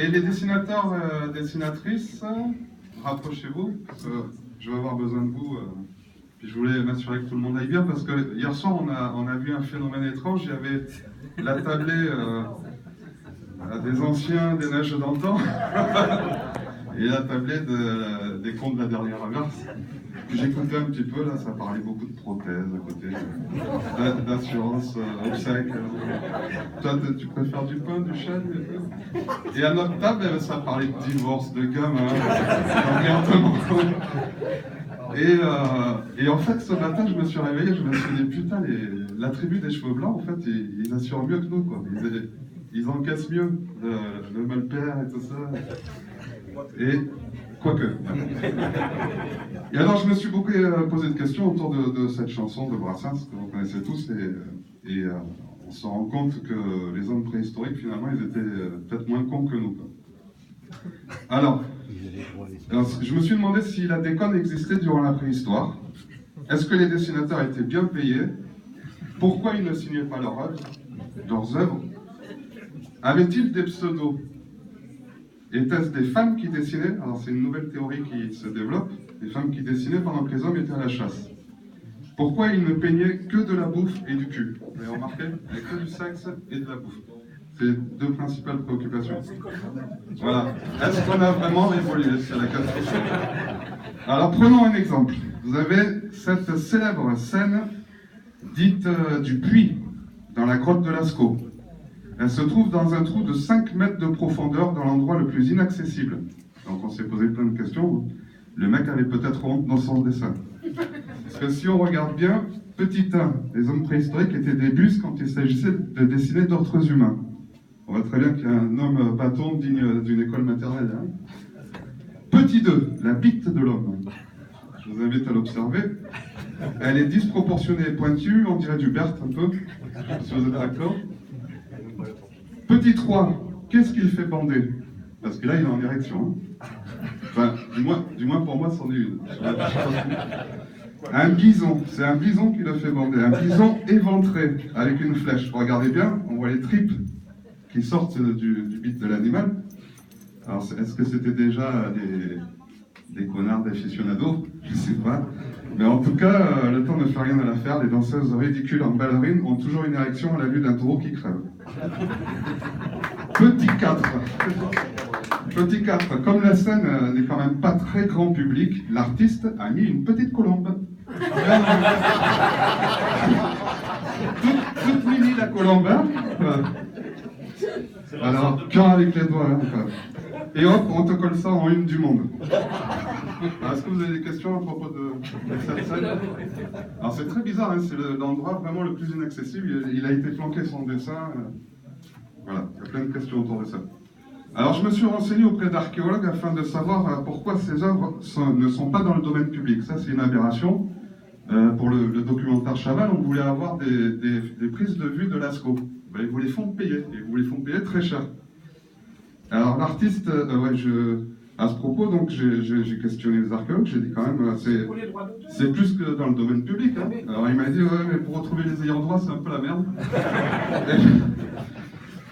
Et les dessinateurs, dessinatrices, rapprochez-vous, parce que je vais avoir besoin de vous. Puis je voulais m'assurer que tout le monde aille bien, parce que hier soir, on a vu un phénomène étrange. Il y avait la tablée des anciens des neiges d'antan et la tablée des contes de la dernière averse. Puis j'écoutais un petit peu, là, ça parlait beaucoup de prothèses à côté, d'assurance, obsèques. Toi, tu préfères du pain, du chêne et à notre table, ça parlait de divorce, de gamins, d'emmerdement. Et en fait, ce matin, je me suis réveillé, je me suis dit, putain, la tribu des cheveux blancs, en fait, ils assurent mieux que nous, quoi. Ils encaissent mieux le mal-père et tout ça. Et quoique. Et alors, je me suis beaucoup posé de questions autour de cette chanson de Brassens, que vous connaissez tous, et on se rend compte que les hommes préhistoriques, finalement, ils étaient peut-être moins cons que nous, quoi. Alors, je me suis demandé si la déconne existait durant la préhistoire. Est-ce que les dessinateurs étaient bien payés? Pourquoi ils ne signaient pas leurs œuvres? Avaient-ils des pseudos? Était-ce des femmes qui dessinaient? Alors c'est une nouvelle théorie qui se développe, des femmes qui dessinaient pendant que les hommes étaient à la chasse. Pourquoi ils ne peignaient que de la bouffe et du cul? Vous avez remarqué? Il n'y a que du sexe et de la bouffe. C'est les deux principales préoccupations. Voilà. Est-ce qu'on a vraiment évolué sur la question? Alors prenons un exemple. Vous avez cette célèbre scène dite du puits, dans la grotte de Lascaux. Elle se trouve dans un trou de 5 mètres de profondeur, dans l'endroit le plus inaccessible. Donc on s'est posé plein de questions. Le mec avait peut-être honte dans son dessin. Parce que si on regarde bien, petit 1, les hommes préhistoriques étaient des bus quand il s'agissait de dessiner d'autres humains. On voit très bien qu'il y a un homme bâton digne d'une école maternelle. Hein. Petit 2, la bite de l'homme. Je vous invite à l'observer. Elle est disproportionnée et pointue, on dirait du Berthe un peu, si vous êtes d'accord. Petit 3, qu'est-ce qu'il fait bander? Parce que là, il est en érection. Hein. Enfin, du moins pour moi, c'en est une. Un bison, c'est un bison qui le fait bander. Un bison éventré, avec une flèche. Regardez bien, on voit les tripes qui sortent du bit de l'animal. Alors, est-ce que c'était déjà des connards d'aficionados? Je ne sais pas. Mais en tout cas, le temps ne fait rien à l'affaire. Les danseuses ridicules en ballerines ont toujours une érection à la vue d'un taureau qui crève. Petit 4. Petit 4. Comme la scène n'est quand même pas très grand public, l'artiste a mis une petite colombe. toute mini la colombe. Hein. Alors, cœur avec les doigts. Hein, et hop, on te colle ça en une du monde. Est-ce que vous avez des questions à propos de cette scène? Alors c'est très bizarre, hein, c'est l'endroit vraiment le plus inaccessible. Il a été flanqué son dessin. Voilà, il y a plein de questions autour de ça. Alors je me suis renseigné auprès d'archéologues afin de savoir pourquoi ces œuvres ne sont pas dans le domaine public. Ça c'est une aberration. Pour le documentaire Chaval, on voulait avoir des prises de vue de Lascaux. Ben, ils vous les font payer, et vous les font payer très cher. Alors l'artiste, à ce propos, donc j'ai questionné les archéologues, j'ai dit quand même, c'est plus que dans le domaine public. Hein. Alors il m'a dit, ouais, mais pour retrouver les ayants droit, c'est un peu la merde.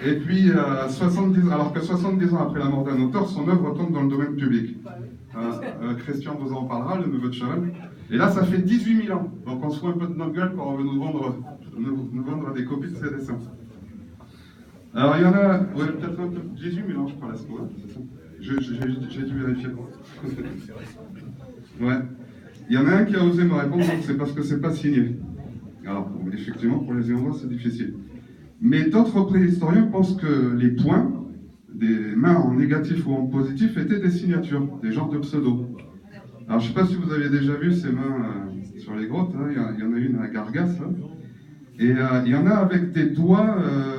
Et puis, alors que 70 ans après la mort d'un auteur, son œuvre retombe dans le domaine public. Christian vous en parlera, le neveu de Chaval. Et là, ça fait 18 000 ans. Donc on se fout un peu de notre gueule quand on veut nous vendre des copies de ses dessins. Alors il y en a, ouais, peut-être un peu, 18 000 ans, je crois, là, c'est ça. J'ai dû vérifier. Ouais. Il y en a un qui a osé me répondre, c'est parce que c'est pas signé. Alors, effectivement, pour les ayants droit, c'est difficile. Mais d'autres préhistoriens pensent que les points, des mains en négatif ou en positif, étaient des signatures, des genres de pseudos. Alors, je ne sais pas si vous avez déjà vu ces mains sur les grottes, hein. Il y en a une à Gargas, hein. Et il y en a avec des doigts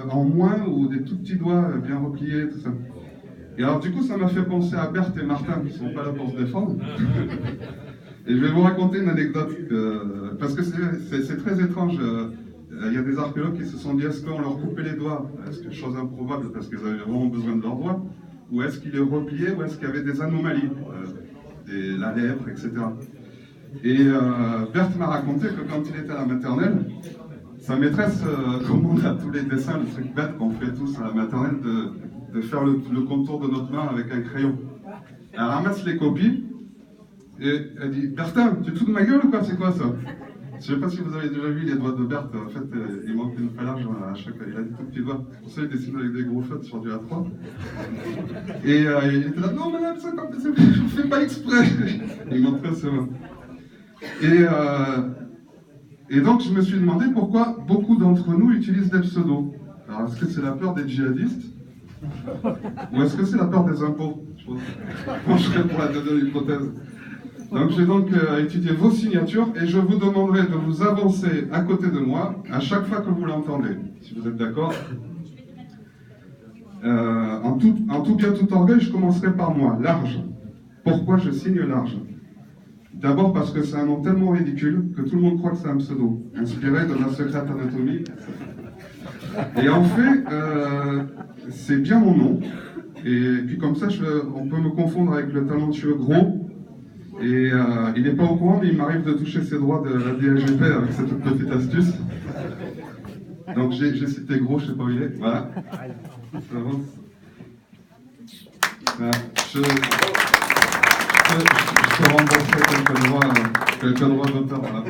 en moins ou des tout petits doigts bien repliés, tout ça. Et alors, du coup, ça m'a fait penser à Berthe et Martin, qui ne sont pas là pour se défendre. Et je vais vous raconter une anecdote, parce que c'est très étrange. Il y a des archéologues qui se sont dit, est-ce qu'on leur coupait les doigts? Est-ce que chose improbable, parce qu'ils avaient vraiment besoin de leurs doigts? Ou est-ce qu'ils les repliaient, ou est-ce qu'il y avait des anomalies, la lèpre, etc. Et Berthe m'a raconté que quand il était à la maternelle, sa maîtresse commande à tous les dessins, le truc bête qu'on fait tous à la maternelle, de faire le contour de notre main avec un crayon. Elle ramasse les copies et elle dit « Bertin, tu te fous de ma gueule ou quoi? C'est quoi ça ?» Je ne sais pas si vous avez déjà vu les doigts de Berthe. En fait, il manque une phalange à chaque fois. Il a des tout petits doigts. Pour ça, il dessine avec des gros feutres sur du A3. Et il était là « Non, madame, ça, je ne fais pas exprès !» Il montrait ses mains. Et donc, je me suis demandé pourquoi beaucoup d'entre nous utilisent des pseudos. Alors, est-ce que c'est la peur des djihadistes? Ou est-ce que c'est la peur des impôts? Je pencherai pour la deuxième hypothèse. Donc, j'ai étudié vos signatures et je vous demanderai de vous avancer à côté de moi à chaque fois que vous l'entendez, si vous êtes d'accord. En tout bien, tout orgueil, je commencerai par moi, Large. Pourquoi je signe Large? D'abord parce que c'est un nom tellement ridicule que tout le monde croit que c'est un pseudo, inspiré de ma secrète anatomie. Et en fait, c'est bien mon nom. Et puis comme ça, on peut me confondre avec le talentueux Gros. Et il n'est pas au courant, mais il m'arrive de toucher ses droits de la DLGP avec cette petite astuce. Donc j'ai cité Gros, je ne sais pas où il est. Voilà. Ça avance. Voilà. Je te rembourserai quelques droits d'auteur. Voilà.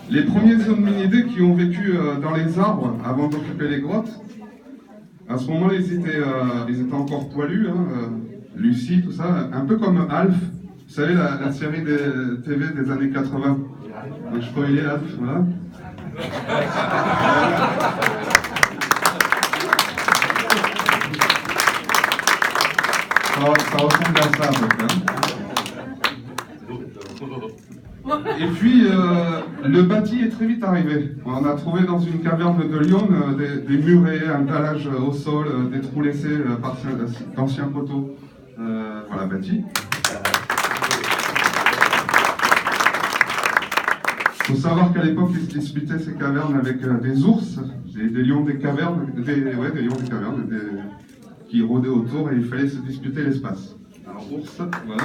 Les premiers hominidés qui ont vécu dans les arbres avant d'occuper les grottes, à ce moment-là, ils étaient encore poilus, hein, Lucie, tout ça, un peu comme Alf. Vous savez, la série des TV des années 80. Donc, je crois qu'il est Alf, voilà. Ça ressemble à ça, à peu près. Et puis, le bâti est très vite arrivé. On a trouvé dans une caverne de Lyon des murets, un dallage au sol, des trous laissés par d'anciens poteaux. Voilà, bâti. Il faut savoir qu'à l'époque, ils se disputaient ces cavernes avec des ours, des lions des cavernes, des lions des cavernes, qui rôdaient autour et il fallait se disputer l'espace. Alors, ours, voilà.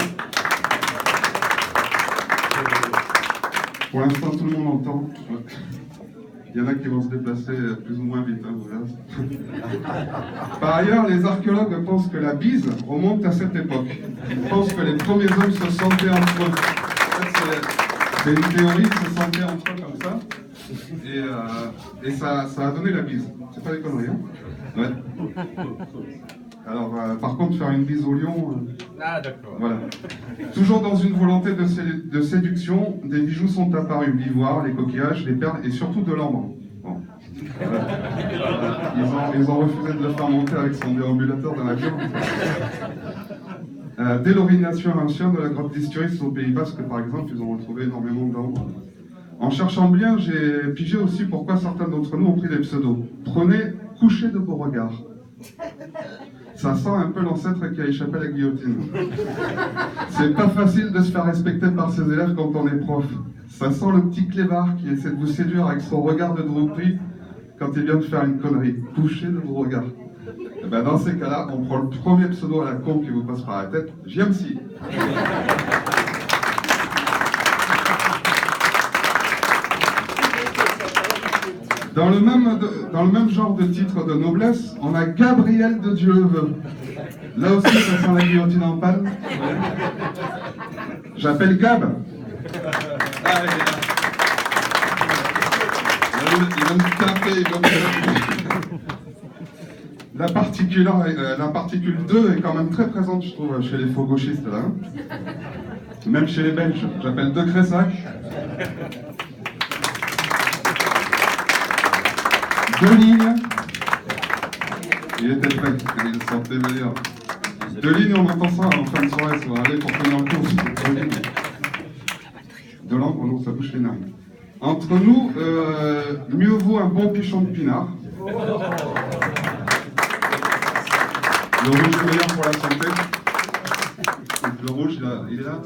Pour l'instant, tout le monde entend. Il y en a qui vont se déplacer plus ou moins vite. Hein, voilà. Par ailleurs, les archéologues pensent que la bise remonte à cette époque. Ils pensent que les premiers hommes se sentaient entre eux. En fait, c'est une théorie, ils se sentaient entre eux comme ça. Et ça a donné la bise. C'est pas des conneries, hein? Ouais. Alors, par contre, faire une bise au lion... Ah, d'accord. Voilà. Toujours dans une volonté de séduction, des bijoux sont apparus. L'ivoire, les coquillages, les perles et surtout de l'ambre. Bon. Voilà. Ils ont refusé de le faire monter avec son déambulateur dans l'avion. Dès l'origination ancienne de la grotte d'Isturis au Pays Basque, par exemple, ils ont retrouvé énormément d'ambre. En cherchant bien, j'ai pigé aussi pourquoi certains d'entre nous ont pris des pseudos. Prenez Coucher de Beauregard. Ça sent un peu l'ancêtre qui a échappé à la guillotine. C'est pas facile de se faire respecter par ses élèves quand on est prof. Ça sent le petit clévard qui essaie de vous séduire avec son regard de drouperie quand il vient de faire une connerie. Coucher de Beauregard. Et ben dans ces cas-là, on prend le premier pseudo à la con qui vous passe par la tête, JMC. Dans le même genre de titre de noblesse, on a Gabriel de Dieuleveux. Là aussi, ça sent la guillotine en panne. J'appelle Gab. Ah, il va me taper, il va me taper. La particule 2 est quand même très présente, je trouve, chez les faux gauchistes, là. Même chez les Belges. J'appelle De Cressac. Deux lignes. Il était prêt, il sortait meilleur. Deux lignes, on entend ça en fin de soirée, ça va aller pour tenir le cours. De l'encre, non, ça bouche les nerfs. Entre nous, mieux vaut un bon pichon de pinard. Le rouge est meilleur pour la santé. Le rouge, il est là.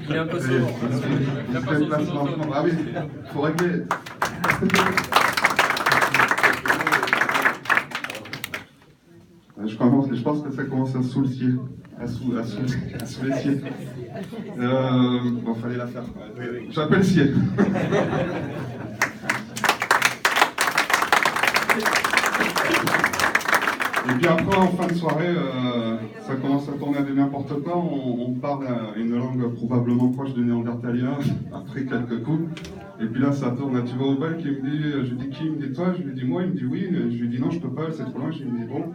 Il est un peu sourd. Il n'a pas son sous-automne. Ah oui, il faut régler. Je pense que ça commence à sous-le-cier. À sous-les-cier. Bon, fallait la faire. J'appelle Cier. Et puis après, en fin de soirée, ça commence à tourner à du n'importe quoi. On parle une langue probablement proche du néandertalien, après quelques coups. Et puis là, ça tourne. Tu vas au bal, qui me dit, je lui dis qui, il me dit toi, je lui dis moi, il me dit oui. Je lui dis non, je peux pas, c'est trop loin. Je lui dis bon.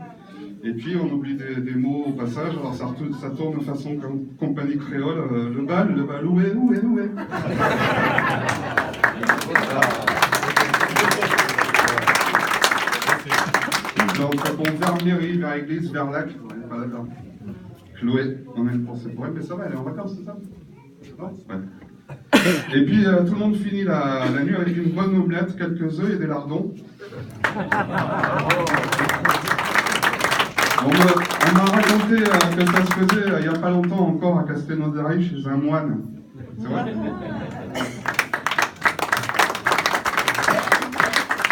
Et puis on oublie des mots au passage. Alors ça tourne de façon comme compagnie créole. Le bal, où est. Donc ça tombe vers mairie, vers église, vers lac. On n'est pas là-dedans. Chloé, on a une pensée pour elle, mais ça va, elle est en vacances, c'est ça? Non, ouais. Et puis tout le monde finit la nuit avec une bonne omelette, quelques œufs et des lardons. On m'a raconté que ça se faisait il n'y a pas longtemps encore à Castelnaudary chez un moine. C'est vrai?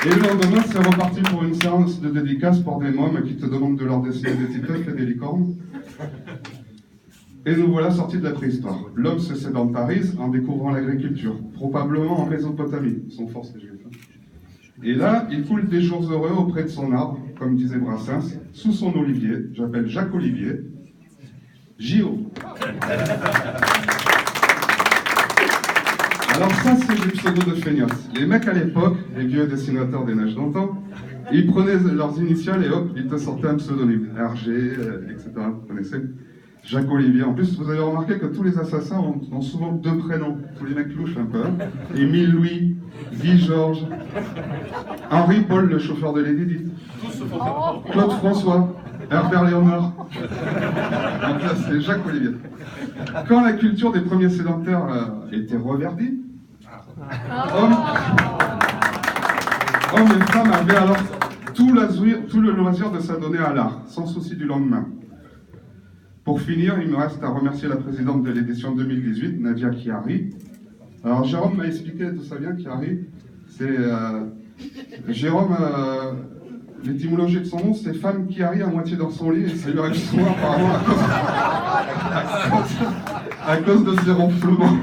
Et le lendemain, c'est reparti pour une séance de dédicace pour des mômes qui te demandent de leur dessiner des titeufs et des licornes. Et nous voilà sortis de la préhistoire. L'homme se sédentarise en découvrant l'agriculture, probablement en Mésopotamie, son fort c'est juif. Et là, il coule des jours heureux auprès de son arbre, comme disait Brassens, sous son olivier, j'appelle Jacques Olivier, J.O. Alors ça, c'est du pseudo de feignasse. Les mecs à l'époque, les vieux dessinateurs des neiges d'antan, ils prenaient leurs initiales et hop, ils te sortaient un pseudonyme, RG, etc. Vous connaissez? Jacques Olivier. En plus, vous avez remarqué que tous les assassins ont souvent deux prénoms. Tous les mecs louches un peu. Hein. Émile Louis, Guy Georges, Henri Paul, le chauffeur de Lady Claude François, Herbert Léonard. Donc là, c'est Jacques Olivier. Quand la culture des premiers sédentaires était reverdie, hommes et femmes avaient alors tout le loisir de s'adonner à l'art, sans souci du lendemain. Pour finir, il me reste à remercier la présidente de l'édition 2018, Nadia Chiari. Alors Jérôme m'a expliqué d'où ça vient, Chiari. C'est Jérôme, l'étymologie de son nom, c'est femme qui arrive à moitié dans son lit, et ça lui arrive souvent apparemment à cause de ses ronflements.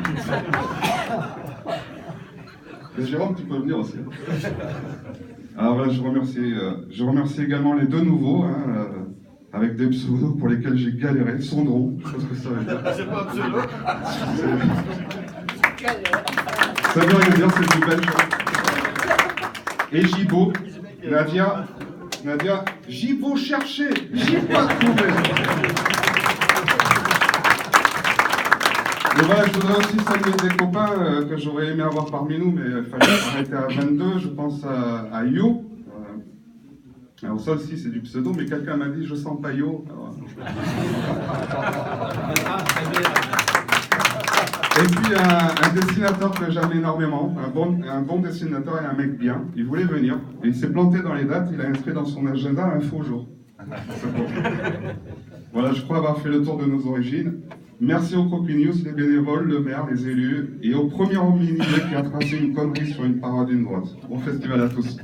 Et Jérôme, tu peux venir aussi. Alors voilà, je remercie également les deux nouveaux, avec des pseudos pour lesquels j'ai galéré. Sondron, je pense que ça veut dire. C'est pas un pseudo. Ça veut rien dire, c'est du belge. Et Gibo, Nadia, Gibo chercher, j'y pas trouvé. Et voilà, je voudrais aussi saluer des copains que j'aurais aimé avoir parmi nous, mais il fallait arrêter à 22. Je pense à Yo. Alors ça aussi c'est du pseudo, mais quelqu'un m'a dit je sens pas Yo. Et puis un dessinateur que j'aime énormément, un bon dessinateur et un mec bien, il voulait venir, et il s'est planté dans les dates, il a inscrit dans son agenda un faux jour. Voilà, je crois avoir fait le tour de nos origines. Merci aux Croquinews, les bénévoles, le maire, les élus, et au premier homme qui a tracé une connerie sur une paroi d'une droite. Bon festival à tous.